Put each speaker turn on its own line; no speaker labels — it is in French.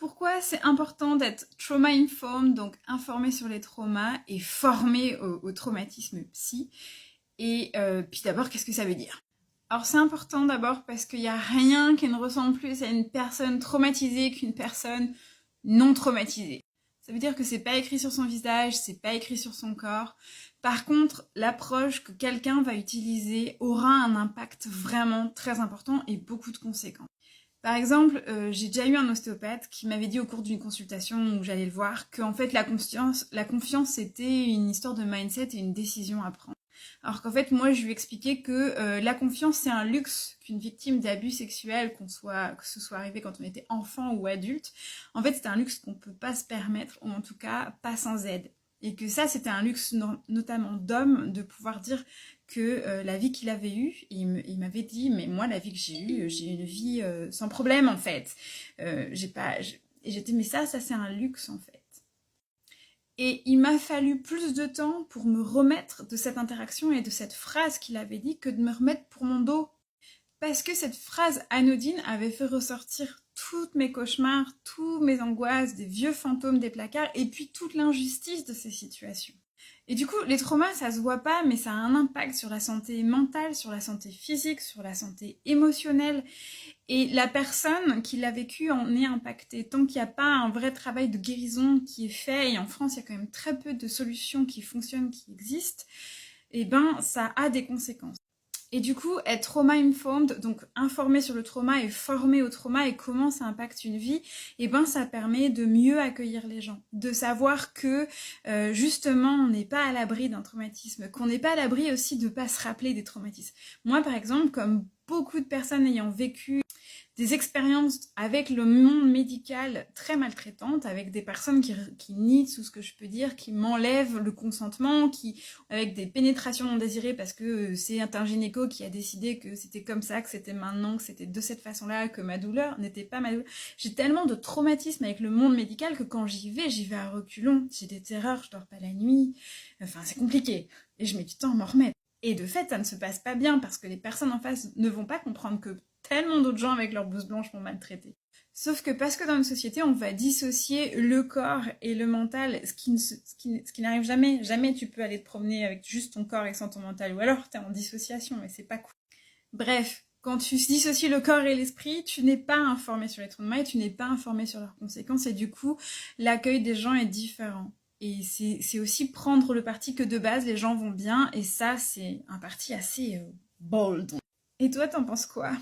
Pourquoi c'est important d'être trauma-informed, donc informé sur les traumas et formé au traumatisme psy. Et puis d'abord, qu'est-ce que ça veut dire? Alors c'est important d'abord parce qu'il n'y a rien qui ne ressemble plus à une personne traumatisée qu'une personne non traumatisée. Ça veut dire que c'est pas écrit sur son visage, c'est pas écrit sur son corps. Par contre, l'approche que quelqu'un va utiliser aura un impact vraiment très important et beaucoup de conséquences. Par exemple, j'ai déjà eu un ostéopathe qui m'avait dit au cours d'une consultation où j'allais le voir qu'en fait la confiance c'était une histoire de mindset et une décision à prendre. Alors qu'en fait moi je lui expliquais que la confiance c'est un luxe qu'une victime d'abus sexuels, que ce soit arrivé quand on était enfant ou adulte, en fait c'est un luxe qu'on peut pas se permettre, ou en tout cas pas sans aide. Et que ça, c'était un luxe notamment d'homme, de pouvoir dire que la vie qu'il avait eue, il m'avait dit, mais moi, la vie que j'ai une vie sans problème, en fait. Et j'étais, mais ça c'est un luxe, en fait. Et il m'a fallu plus de temps pour me remettre de cette interaction et de cette phrase qu'il avait dit que de me remettre pour mon dos. Parce que cette phrase anodine avait fait ressortir toutes mes cauchemars, toutes mes angoisses, des vieux fantômes des placards, et puis toute l'injustice de ces situations. Et du coup, les traumas, ça se voit pas, mais ça a un impact sur la santé mentale, sur la santé physique, sur la santé émotionnelle. Et la personne qui l'a vécu en est impactée. Tant qu'il n'y a pas un vrai travail de guérison qui est fait, et en France, il y a quand même très peu de solutions qui fonctionnent, qui existent, et ben, ça a des conséquences. Et du coup, être trauma-informed, donc informé sur le trauma et formé au trauma et comment ça impacte une vie, et ben ça permet de mieux accueillir les gens, de savoir que justement on n'est pas à l'abri d'un traumatisme, qu'on n'est pas à l'abri aussi de pas se rappeler des traumatismes. Moi par exemple, comme beaucoup de personnes ayant vécu des expériences avec le monde médical très maltraitantes, avec des personnes qui nient tout ce que je peux dire, qui m'enlèvent le consentement, avec des pénétrations non désirées parce que c'est un gynéco qui a décidé que c'était comme ça, que c'était maintenant, que c'était de cette façon-là, que ma douleur n'était pas ma douleur. J'ai tellement de traumatisme avec le monde médical que quand j'y vais à reculons. J'ai des terreurs, je dors pas la nuit. Enfin, c'est compliqué. Et je mets du temps à m'en remettre. Et de fait, ça ne se passe pas bien parce que les personnes en face ne vont pas comprendre que tellement d'autres gens avec leur blouse blanche m'ont maltraité. Sauf que parce que dans une société, on va dissocier le corps et le mental, ce qui n'arrive jamais. Jamais tu peux aller te promener avec juste ton corps et sans ton mental. Ou alors t'es en dissociation et c'est pas cool. Bref, quand tu dissocies le corps et l'esprit, tu n'es pas informé sur les traumas et tu n'es pas informé sur leurs conséquences. Et du coup, l'accueil des gens est différent. Et c'est aussi prendre le parti que de base, les gens vont bien. Et ça, c'est un parti assez bold. Et toi, t'en penses quoi ?